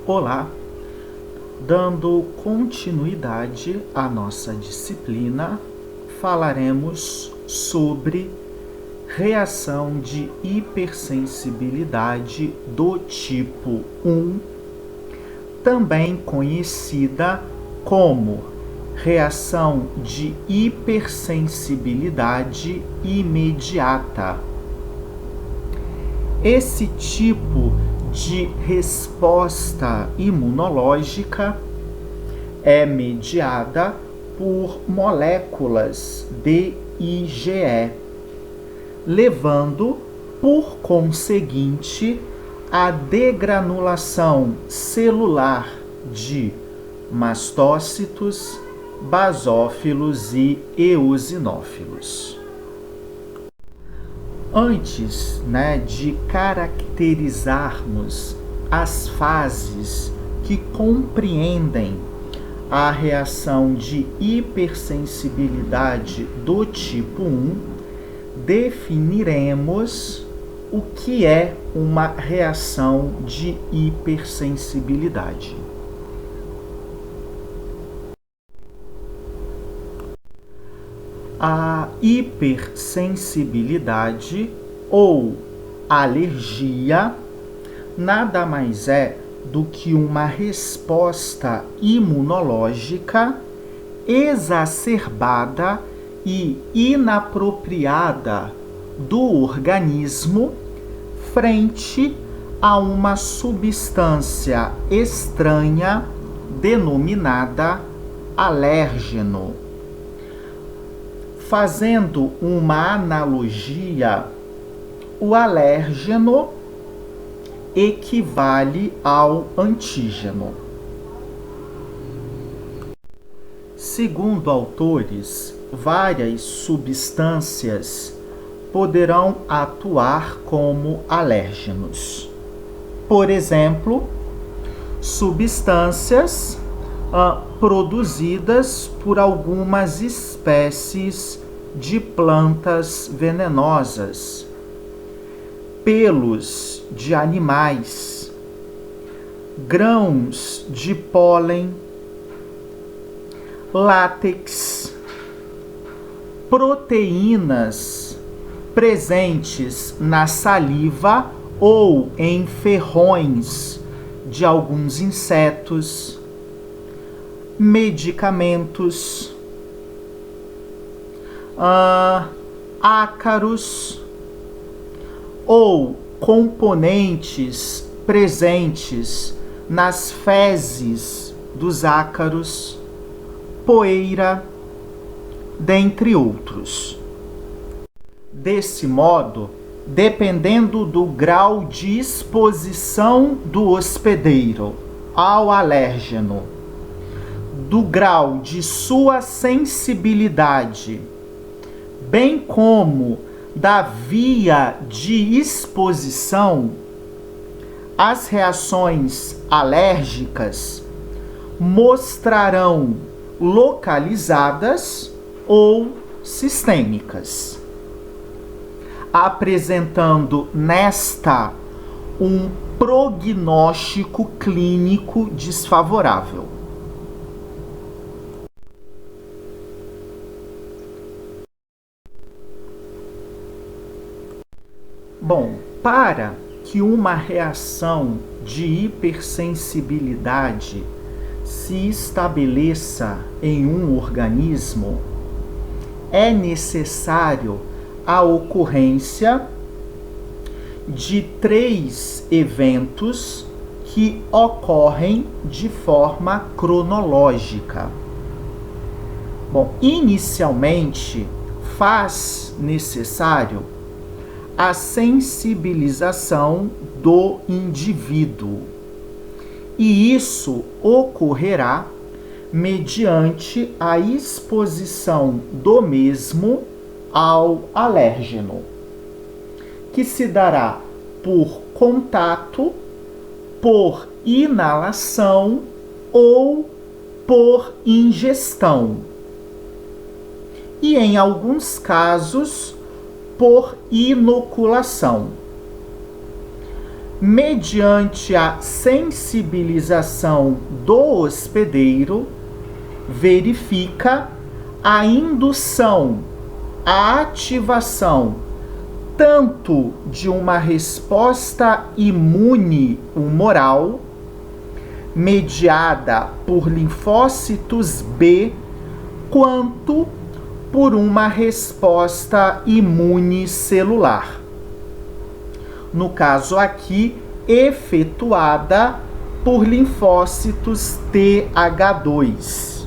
Olá, dando continuidade à nossa disciplina, falaremos sobre reação de hipersensibilidade do tipo 1, também conhecida como reação de hipersensibilidade imediata. Esse tipo de resposta imunológica é mediada por moléculas de IgE, levando, por conseguinte, à degranulação celular de mastócitos, basófilos e eosinófilos. Antes, de caracterizarmos as fases que compreendem a reação de hipersensibilidade do tipo 1, definiremos o que é uma reação de hipersensibilidade. A hipersensibilidade ou alergia nada mais é do que uma resposta imunológica exacerbada e inapropriada do organismo frente a uma substância estranha denominada alérgeno. Fazendo uma analogia, o alérgeno equivale ao antígeno. Segundo autores, várias substâncias poderão atuar como alérgenos. Por exemplo, substâncias produzidas por algumas espécies de plantas venenosas, pelos de animais, grãos de pólen, látex, proteínas presentes na saliva ou em ferrões de alguns insetos, medicamentos, ácaros ou componentes presentes nas fezes dos ácaros, poeira, dentre outros. Desse modo, dependendo do grau de exposição do hospedeiro ao alérgeno, do grau de sua sensibilidade, bem como da via de exposição, as reações alérgicas mostrarão localizadas ou sistêmicas, apresentando nesta um prognóstico clínico desfavorável. Bom, para que uma reação de hipersensibilidade se estabeleça em um organismo, é necessário a ocorrência de 3 eventos que ocorrem de forma cronológica. Bom, inicialmente, faz necessário a sensibilização do indivíduo, e isso ocorrerá mediante a exposição do mesmo ao alérgeno, que se dará por contato, por inalação ou por ingestão, e em alguns casos por inoculação. mediante a sensibilização do hospedeiro, verifica a indução, a ativação, tanto de uma resposta imune humoral, mediada por linfócitos B, quanto por uma resposta imune celular. No caso aqui, efetuada por linfócitos TH2.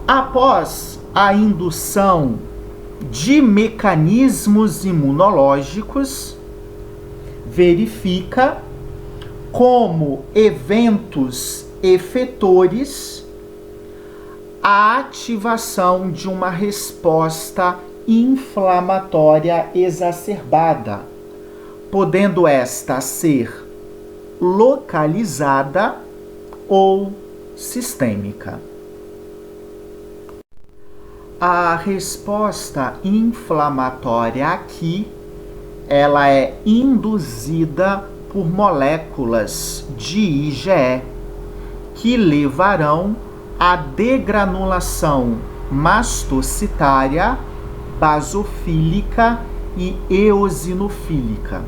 Após a indução de mecanismos imunológicos, verifica como eventos efetores a ativação de uma resposta inflamatória exacerbada, podendo esta ser localizada ou sistêmica. A resposta inflamatória aqui, ela é induzida por moléculas de IgE, que levarão à degranulação mastocitária, basofílica e eosinofílica,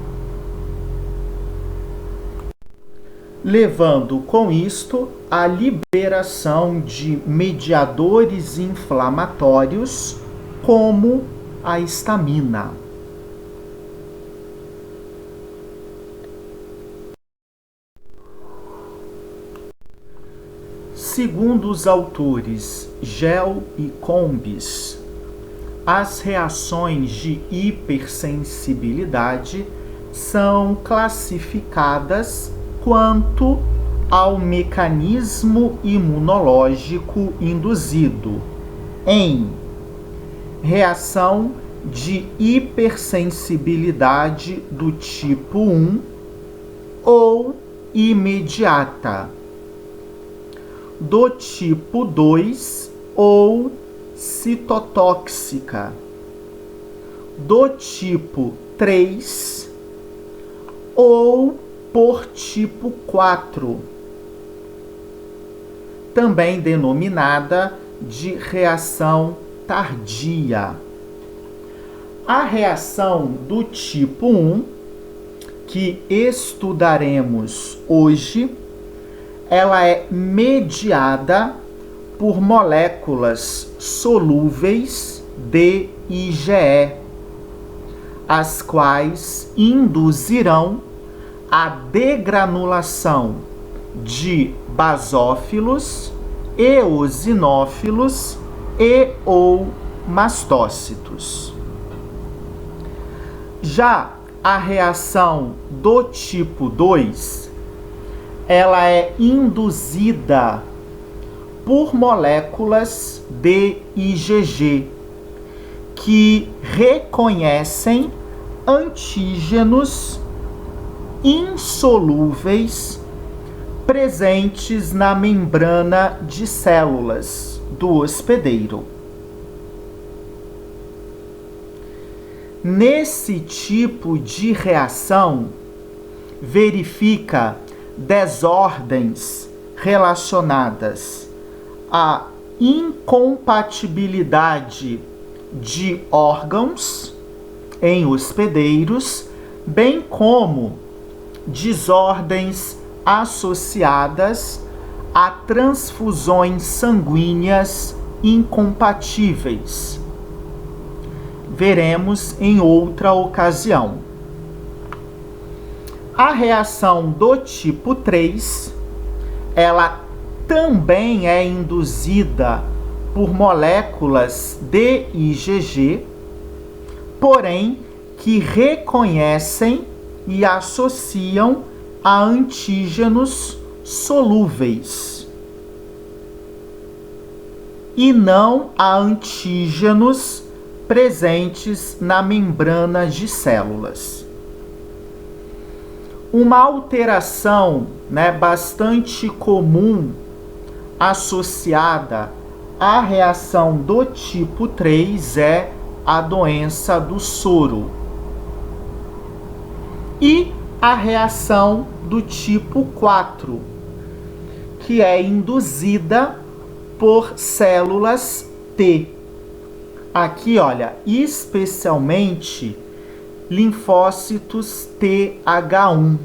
levando com isto à liberação de mediadores inflamatórios como a histamina. Segundo os autores Gell e Combes, as reações de hipersensibilidade são classificadas quanto ao mecanismo imunológico induzido em reação de hipersensibilidade do tipo 1 ou imediata, do tipo 2 ou citotóxica, do tipo 3 ou por tipo 4, também denominada de reação tardia. A reação do tipo 1, que estudaremos hoje, ela é mediada por moléculas solúveis de IgE, as quais induzirão a degranulação de basófilos, eosinófilos e ou mastócitos. Já a reação do tipo 2, ela é induzida por moléculas de IgG, que reconhecem antígenos insolúveis presentes na membrana de células do hospedeiro. Nesse tipo de reação, verifica desordens relacionadas à incompatibilidade de órgãos em hospedeiros, bem como desordens associadas a transfusões sanguíneas incompatíveis. Veremos em outra ocasião. A reação do tipo 3, ela também é induzida por moléculas de IgG, porém que reconhecem e associam a antígenos solúveis e não a antígenos presentes na membrana de células. Uma alteração, bastante comum associada à reação do tipo 3 é a doença do soro. e a reação do tipo 4, que é induzida por células T. Aqui, olha, especialmente linfócitos TH1.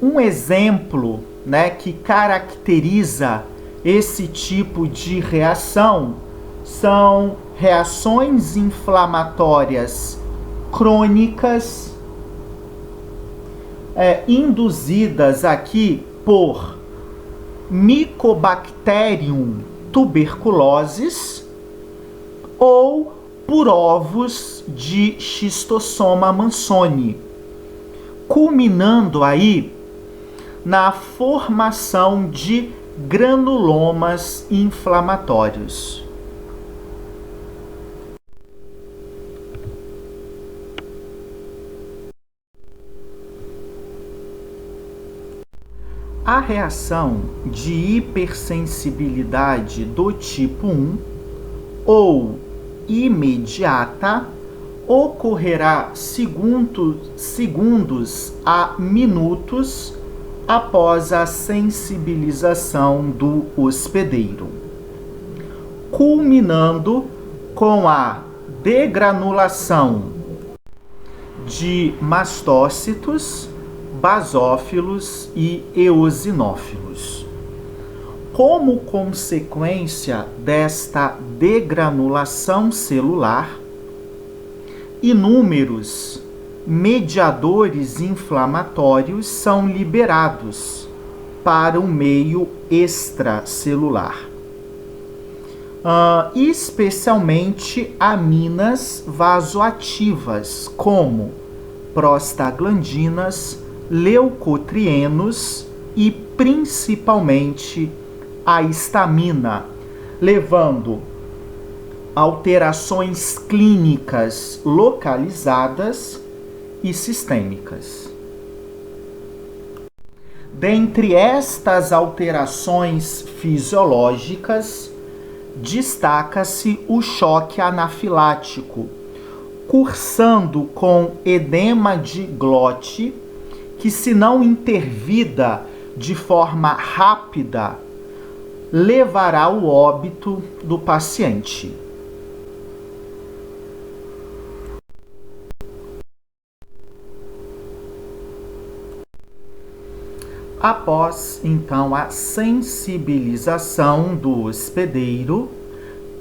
Um exemplo, né, que caracteriza esse tipo de reação são reações inflamatórias crônicas, induzidas aqui por Mycobacterium tuberculosis ou por ovos de Schistosoma mansoni, culminando aí na formação de granulomas inflamatórios. A reação de hipersensibilidade do tipo 1 ou imediata ocorrerá segundos a minutos após a sensibilização do hospedeiro, culminando com a degranulação de mastócitos, basófilos e eosinófilos. Como consequência desta degranulação celular, inúmeros mediadores inflamatórios são liberados para o meio extracelular, especialmente aminas vasoativas, como prostaglandinas, leucotrienos e principalmente a histamina, levando alterações clínicas localizadas e sistêmicas. Dentre estas alterações fisiológicas, destaca-se o choque anafilático, cursando com edema de glote, que, se não intervida de forma rápida, levará ao óbito do paciente. Após, então, a sensibilização do hospedeiro,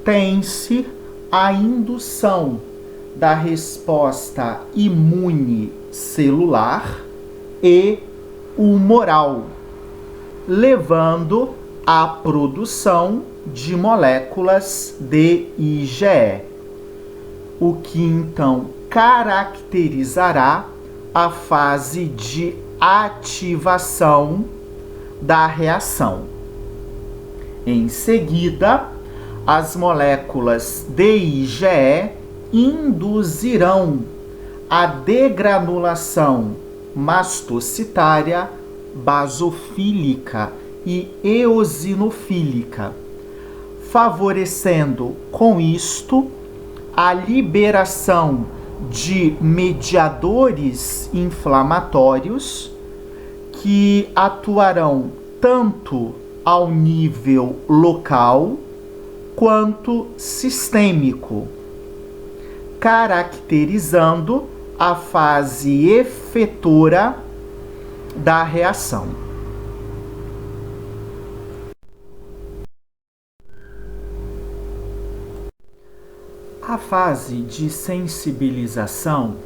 tem-se a indução da resposta imune celular e humoral, levando à produção de moléculas de IgE, o que então caracterizará a fase de ativação da reação. Em seguida, as moléculas de IgE induzirão a degranulação mastocitária, basofílica e eosinofílica, favorecendo com isto a liberação de mediadores inflamatórios que atuarão tanto ao nível local quanto sistêmico, caracterizando a fase efetora da reação. A fase de sensibilização,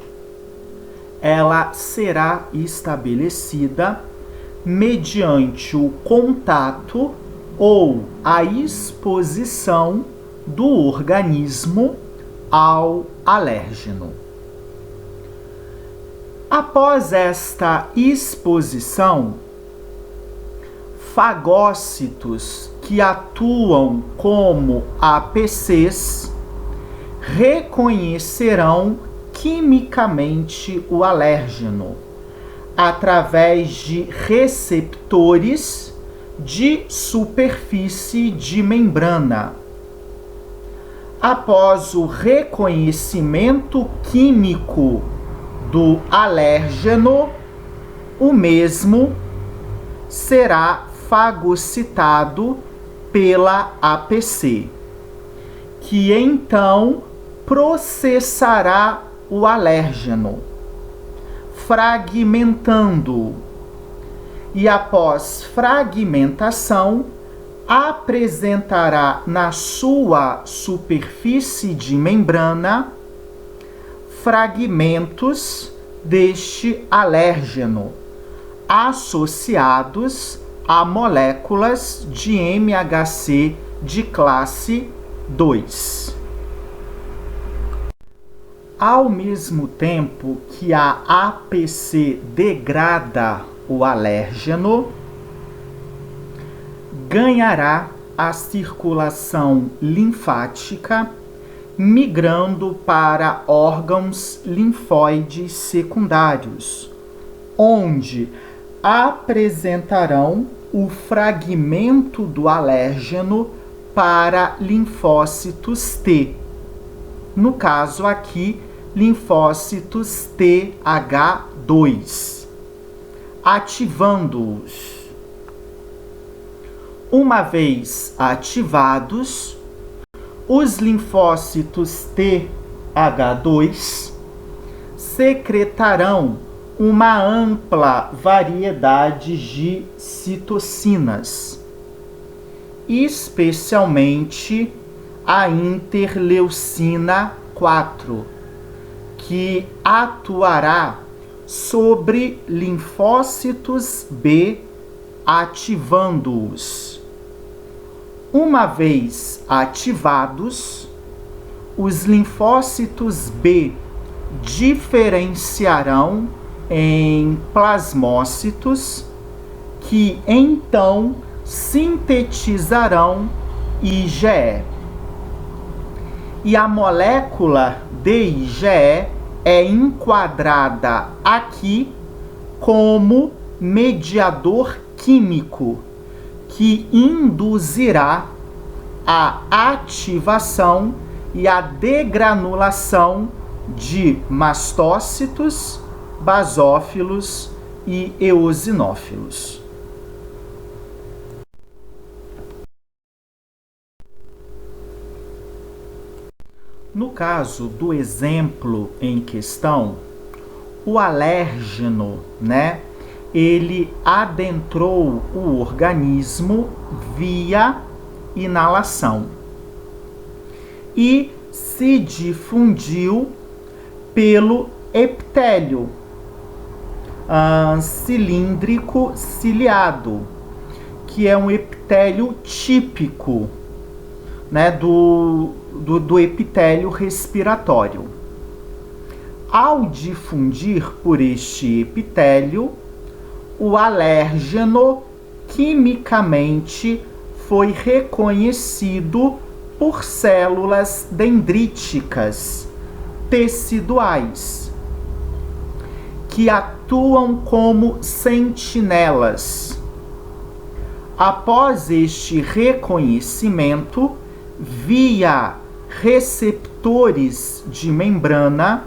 ela será estabelecida mediante o contato ou a exposição do organismo ao alérgeno. Após esta exposição, fagócitos que atuam como APCs reconhecerão quimicamente o alérgeno através de receptores de superfície de membrana. após o reconhecimento químico do alérgeno, o mesmo será fagocitado pela APC, que então processará o alérgeno, fragmentando-o, e após fragmentação, apresentará na sua superfície de membrana fragmentos deste alérgeno associados a moléculas de MHC de classe 2. Ao mesmo tempo que a APC degrada o alérgeno, ganhará a circulação linfática, migrando para órgãos linfóides secundários, onde apresentarão o fragmento do alérgeno para linfócitos T. No caso aqui, linfócitos TH2, ativando-os. Uma vez ativados, os linfócitos TH2 secretarão uma ampla variedade de citocinas, especialmente a interleucina 4, que atuará sobre linfócitos B, ativando-os. Uma vez ativados, os linfócitos B diferenciarão em plasmócitos, que então sintetizarão IgE. E a molécula de IgE é enquadrada aqui como mediador químico, que induzirá a ativação e a degranulação de mastócitos, basófilos e eosinófilos. No caso do exemplo em questão, o alérgeno, ele adentrou o organismo via inalação e se difundiu pelo epitélio cilíndrico ciliado, que é um epitélio típico, do epitélio respiratório. Ao difundir por este epitélio, o alérgeno quimicamente foi reconhecido por células dendríticas teciduais, que atuam como sentinelas. Após este reconhecimento, via receptores de membrana,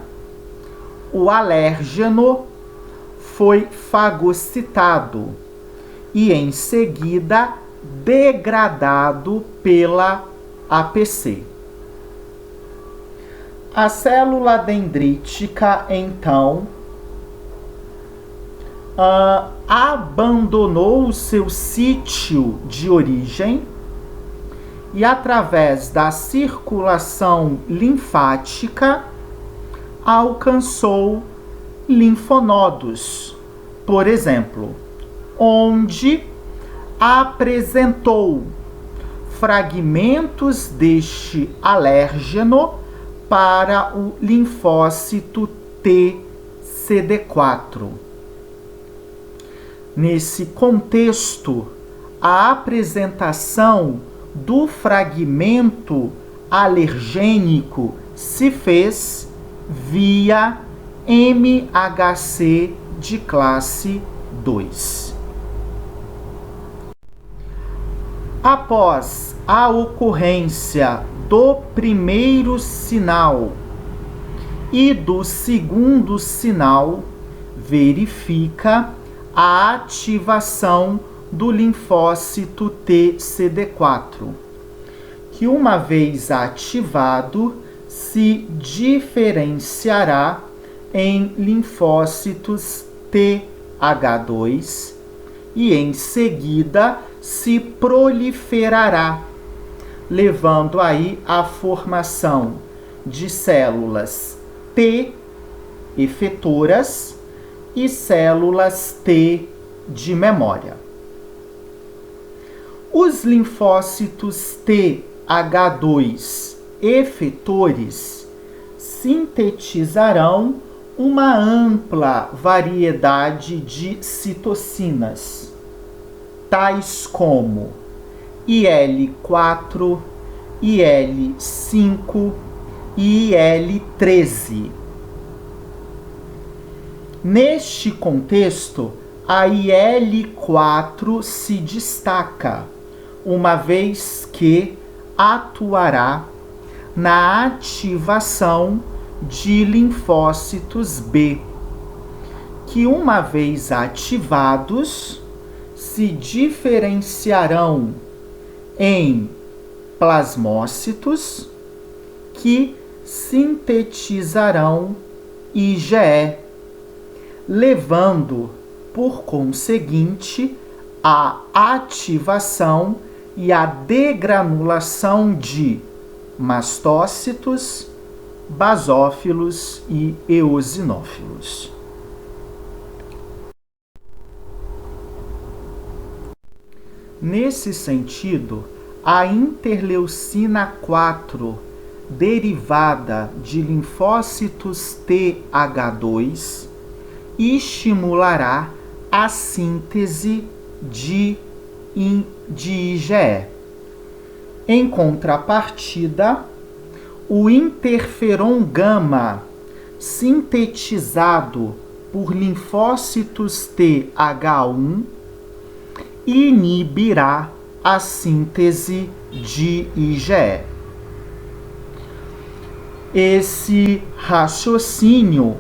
o alérgeno foi fagocitado e, em seguida, degradado pela APC. A célula dendrítica, então, abandonou o seu sítio de origem e, através da circulação linfática, alcançou linfonodos, por exemplo, onde apresentou fragmentos deste alérgeno para o linfócito TCD4. Nesse contexto, a apresentação do fragmento alergênico se fez via MHC de classe 2. Após a ocorrência do primeiro sinal e do segundo sinal, verifica a ativação do linfócito TCD4, que uma vez ativado, se diferenciará em linfócitos TH2 e em seguida se proliferará, levando aí à formação de células T efetoras e células T de memória. Os linfócitos TH2 efetores sintetizarão uma ampla variedade de citocinas, tais como IL-4, IL-5 e IL-13. Neste contexto, a IL-4 se destaca, uma vez que atuará na ativação de linfócitos B, que uma vez ativados, se diferenciarão em plasmócitos que sintetizarão IgE, levando, por conseguinte, à ativação e à degranulação de mastócitos, basófilos e eosinófilos. Nesse sentido, a interleucina 4, derivada de linfócitos TH2, estimulará a síntese de IgE. Em contrapartida, o interferon gama, sintetizado por linfócitos TH1, inibirá a síntese de IgE. Esse raciocínio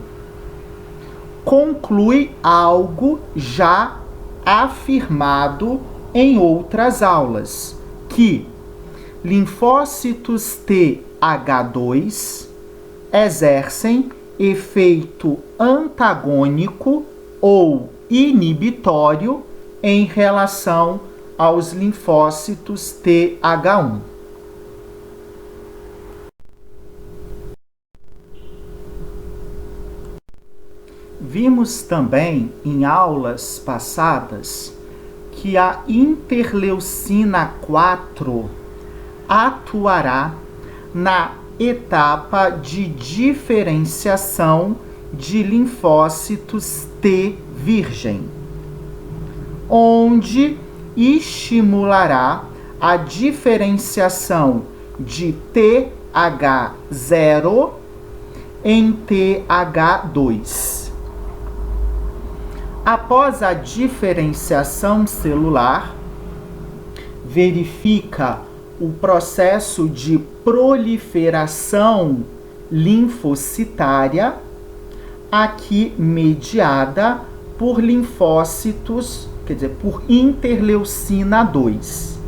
conclui algo já afirmado em outras aulas, que linfócitos TH2 exercem efeito antagônico ou inibitório em relação aos linfócitos TH1. Vimos também em aulas passadas que a interleucina 4 atuará na etapa de diferenciação de linfócitos T virgem, onde estimulará a diferenciação de TH0 em TH2. Após a diferenciação celular, verifica o processo de proliferação linfocitária, aqui mediada por linfócitos, por interleucina 2,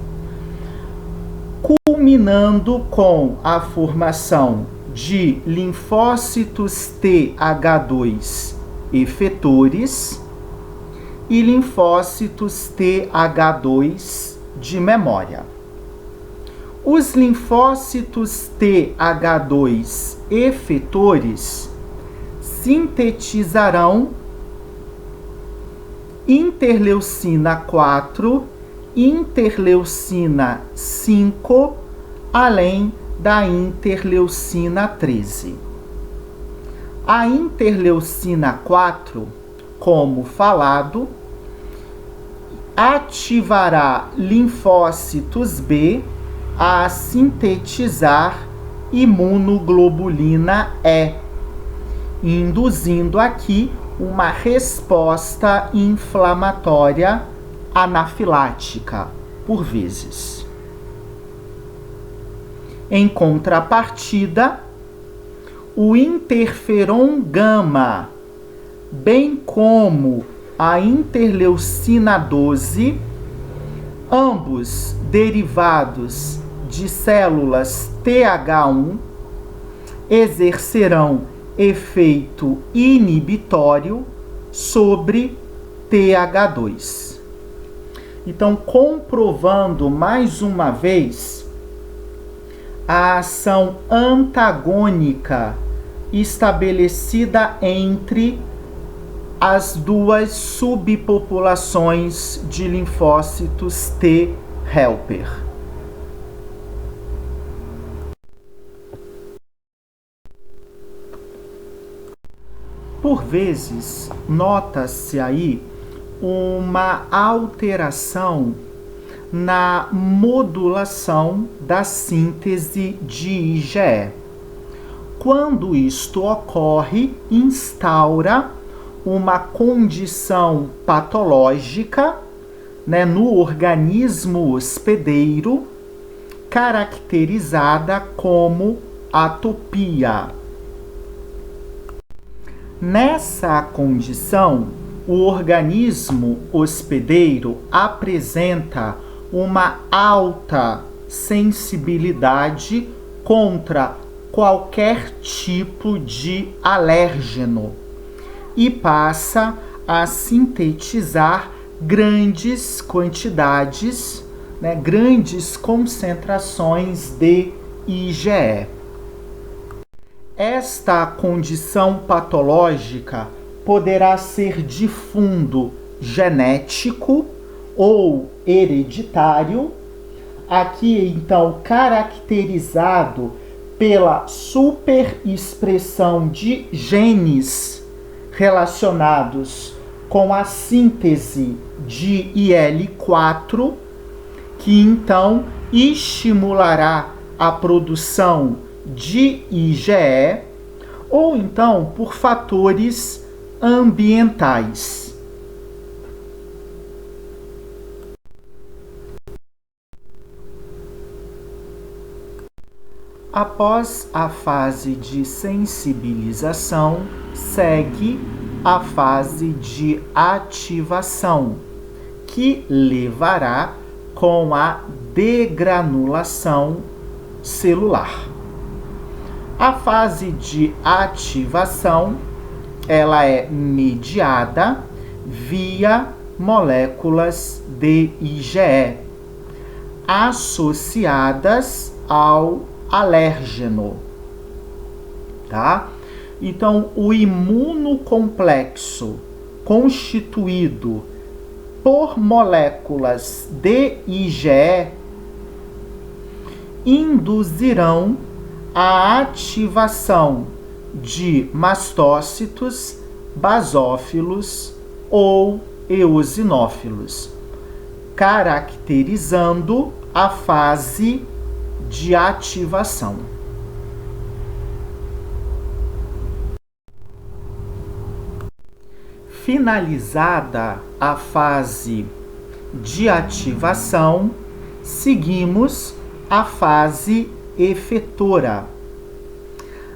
culminando com a formação de linfócitos TH2 efetores e linfócitos TH2 de memória. Os linfócitos TH2 efetores sintetizarão interleucina 4, interleucina 5, além da interleucina 13. A interleucina 4, como falado, ativará linfócitos B a sintetizar imunoglobulina E, induzindo aqui uma resposta inflamatória anafilática, por vezes. Em contrapartida, o interferon gama, bem como a interleucina 12, ambos derivados de células TH1, exercerão efeito inibitório sobre TH2. Então, comprovando mais uma vez a ação antagônica estabelecida entre as duas subpopulações de linfócitos T helper. Por vezes, nota-se aí uma alteração na modulação da síntese de IgE. Quando isto ocorre, instaura uma condição patológica, no organismo hospedeiro, caracterizada como atopia. Nessa condição, o organismo hospedeiro apresenta uma alta sensibilidade contra qualquer tipo de alérgeno e passa a sintetizar grandes quantidades, grandes concentrações de IgE. Esta condição patológica poderá ser de fundo genético ou hereditário, aqui então caracterizado pela superexpressão de genes relacionados com a síntese de IL-4, que então estimulará a produção de IgE, ou então por fatores ambientais. Após a fase de sensibilização, segue a fase de ativação, que levará com a degranulação celular. A fase de ativação, ela é mediada via moléculas de IgE, associadas ao alérgeno, tá? Então, o imunocomplexo constituído por moléculas de IgE induzirão a ativação de mastócitos, basófilos ou eosinófilos, caracterizando a fase de ativação. Finalizada a fase de ativação, seguimos a fase efetora.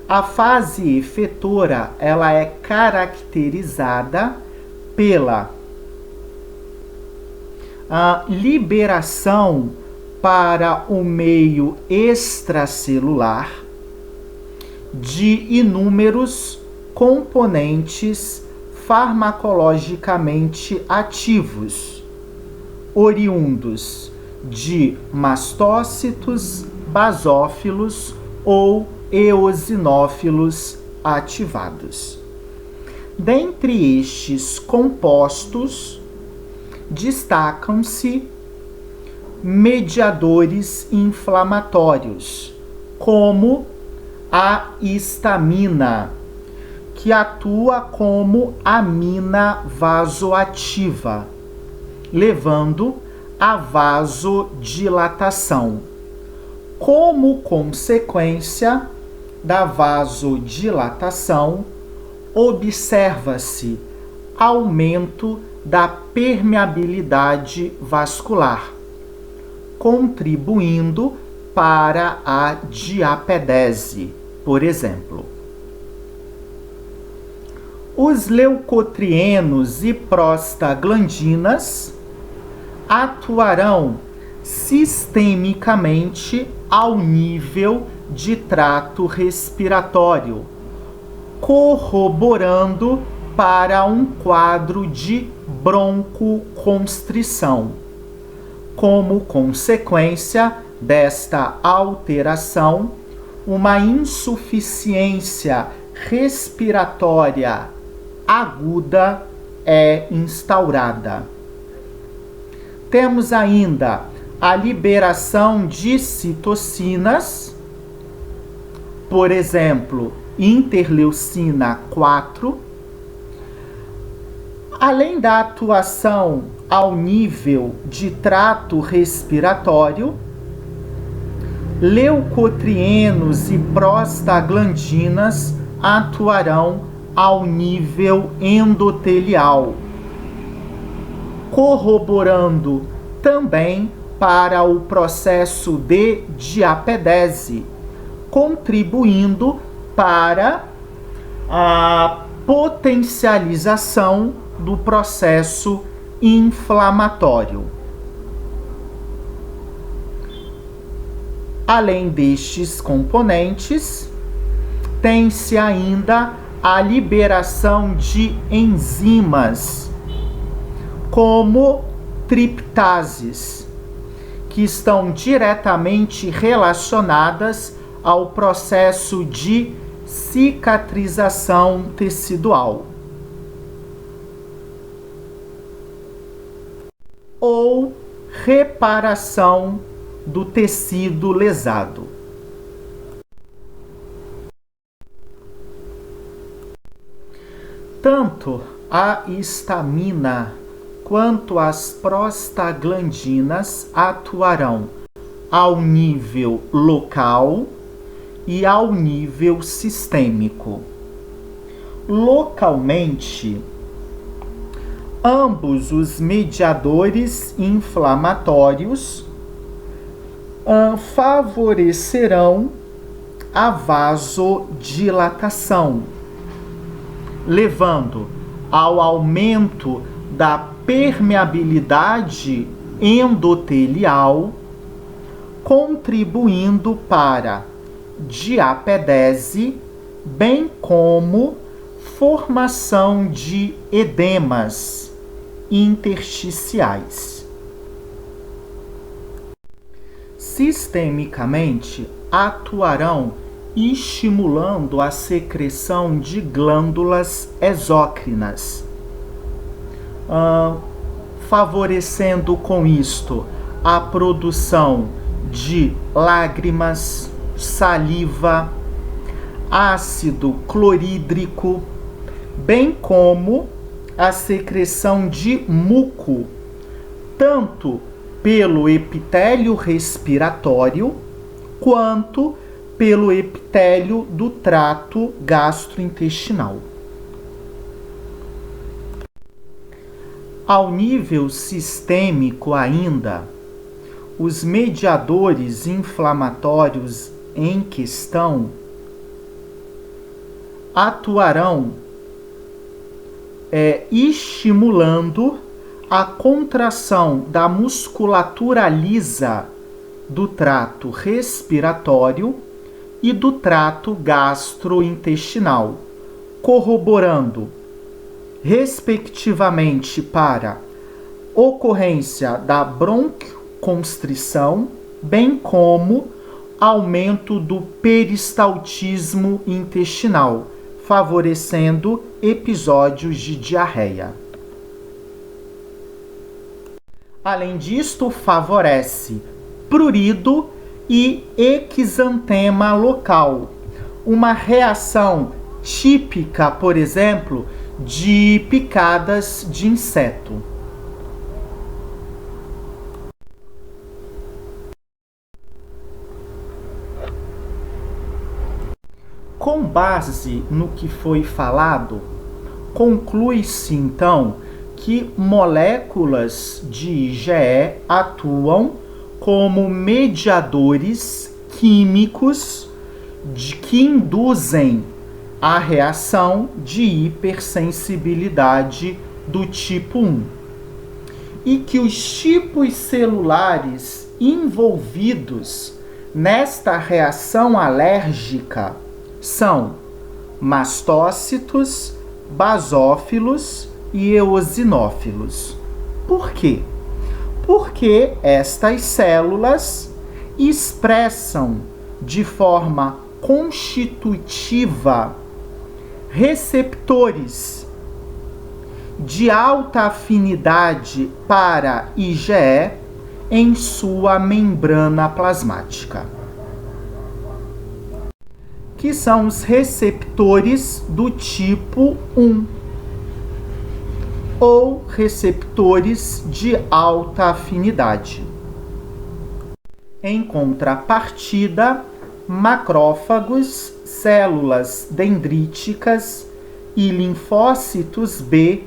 A fase efetora, ela é caracterizada pela liberação para o meio extracelular de inúmeros componentes farmacologicamente ativos, oriundos de mastócitos, basófilos ou eosinófilos ativados. Dentre estes compostos, destacam-se mediadores inflamatórios, como a histamina, que atua como amina vasoativa, levando à vasodilatação. Como consequência da vasodilatação, observa-se aumento da permeabilidade vascular, contribuindo para a diapedese, por exemplo. Os leucotrienos e prostaglandinas atuarão sistemicamente ao nível de trato respiratório, corroborando para um quadro de broncoconstrição. Como consequência desta alteração, uma insuficiência respiratória aguda é instaurada. Temos ainda a liberação de citocinas, por exemplo, interleucina 4, além da atuação ao nível de trato respiratório, leucotrienos e prostaglandinas atuarão ao nível endotelial, corroborando também para o processo de diapedese, contribuindo para a potencialização do processo inflamatório. Além destes componentes, tem-se ainda a liberação de enzimas, como triptases, que estão diretamente relacionadas ao processo de cicatrização tecidual ou reparação do tecido lesado. Tanto a histamina quanto as prostaglandinas atuarão ao nível local e ao nível sistêmico. Localmente, ambos os mediadores inflamatórios favorecerão a vasodilatação, levando ao aumento da permeabilidade endotelial, contribuindo para diapedese, bem como formação de edemas intersticiais. Sistemicamente, atuarão estimulando a secreção de glândulas exócrinas, favorecendo com isto a produção de lágrimas, saliva, ácido clorídrico, bem como a secreção de muco, tanto pelo epitélio respiratório quanto pelo epitélio do trato gastrointestinal. Ao nível sistêmico ainda, os mediadores inflamatórios em questão atuarão estimulando a contração da musculatura lisa do trato respiratório e do trato gastrointestinal, corroborando, respectivamente, para ocorrência da broncoconstrição, bem como aumento do peristaltismo intestinal, favorecendo episódios de diarreia. Além disto, favorece prurido e exantema local, uma reação típica, por exemplo, de picadas de inseto. Com base no que foi falado, conclui-se então que moléculas de IgE atuam como mediadores químicos que induzem a reação de hipersensibilidade do tipo 1. E que os tipos celulares envolvidos nesta reação alérgica são mastócitos, basófilos e eosinófilos. Por quê? Porque estas células expressam de forma constitutiva receptores de alta afinidade para IgE em sua membrana plasmática, que são os receptores do tipo 1 ou receptores de alta afinidade. Em contrapartida, macrófagos, células dendríticas e linfócitos B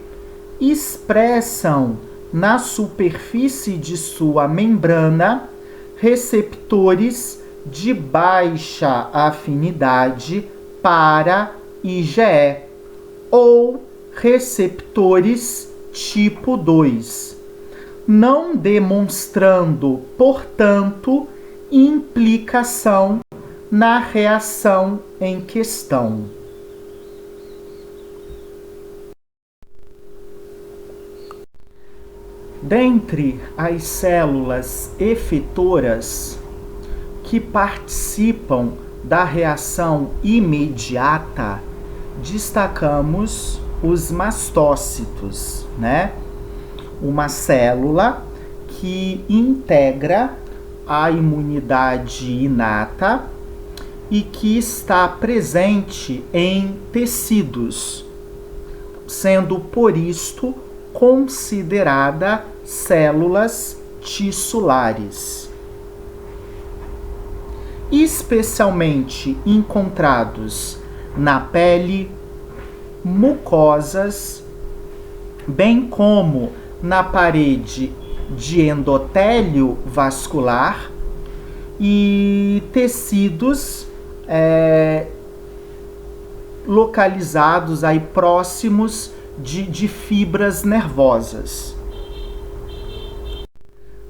expressam na superfície de sua membrana receptores de baixa afinidade para IgE ou receptores tipo 2, não demonstrando, portanto, implicação na reação em questão. Dentre as células efetoras que participam da reação imediata, destacamos os mastócitos, né? Uma célula que integra a imunidade inata e que está presente em tecidos, sendo por isto considerada células tissulares. Especialmente encontrados na pele, mucosas, bem como na parede de endotélio vascular e tecidos localizados aí próximos de fibras nervosas.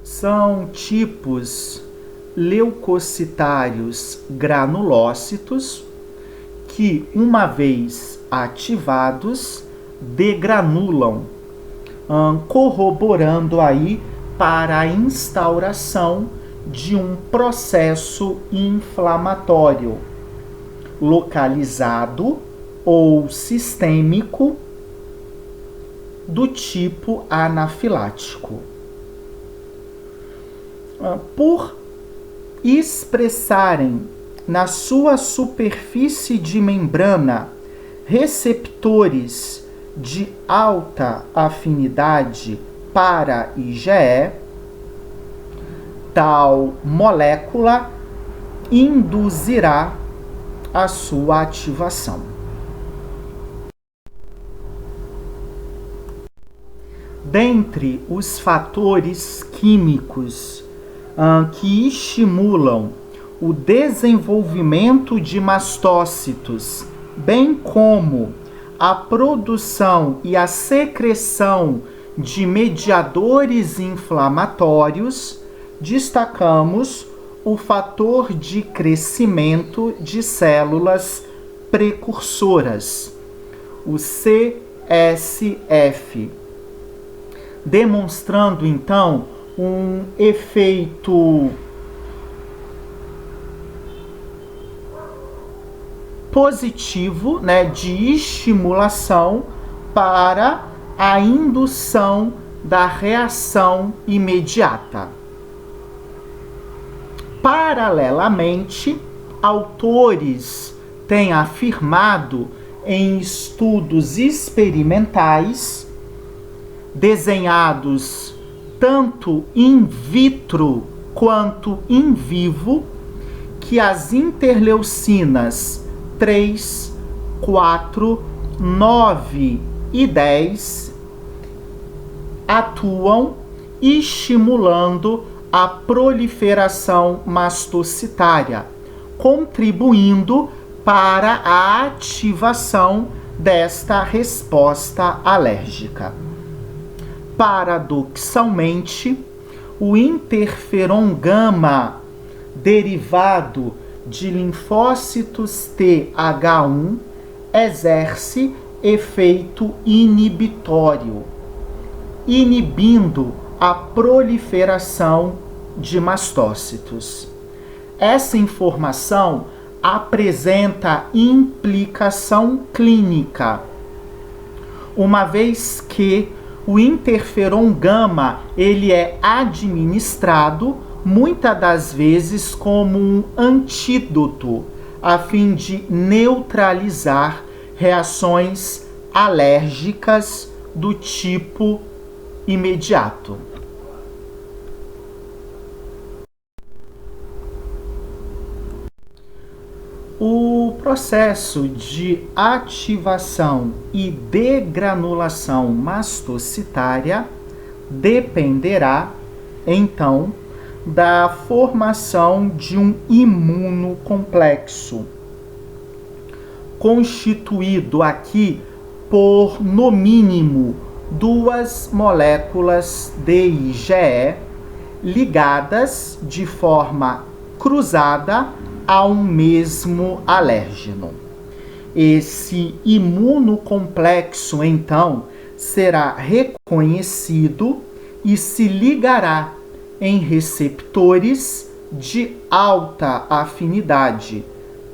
São tipos leucocitários granulócitos que, uma vez ativados, degranulam, corroborando aí para a instauração de um processo inflamatório localizado ou sistêmico do tipo anafilático. Por expressarem na sua superfície de membrana receptores de alta afinidade para IgE, tal molécula induzirá a sua ativação. Dentre os fatores químicos que estimulam o desenvolvimento de mastócitos, bem como a produção e a secreção de mediadores inflamatórios, destacamos o fator de crescimento de células precursoras, o CSF, demonstrando então um efeito positivo, né, de estimulação para a indução da reação imediata. Paralelamente, autores têm afirmado em estudos experimentais desenhados tanto in vitro quanto in vivo que as interleucinas 3, 4, 9 e 10 atuam estimulando a proliferação mastocitária, contribuindo para a ativação desta resposta alérgica. Paradoxalmente, o interferon gama, derivado de linfócitos TH1, exerce efeito inibitório, inibindo a proliferação de mastócitos. Essa informação apresenta implicação clínica, uma vez que o interferon gama ele é administrado muitas das vezes como um antídoto a fim de neutralizar reações alérgicas do tipo imediato. O processo de ativação e degranulação mastocitária dependerá, então, da formação de um imunocomplexo, constituído aqui por, no mínimo, 2 moléculas de IgE ligadas de forma cruzada a um mesmo alérgeno. Esse imunocomplexo, então, será reconhecido e se ligará em receptores de alta afinidade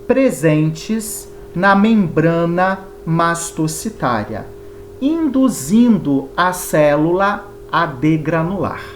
presentes na membrana mastocitária, induzindo a célula a degranular.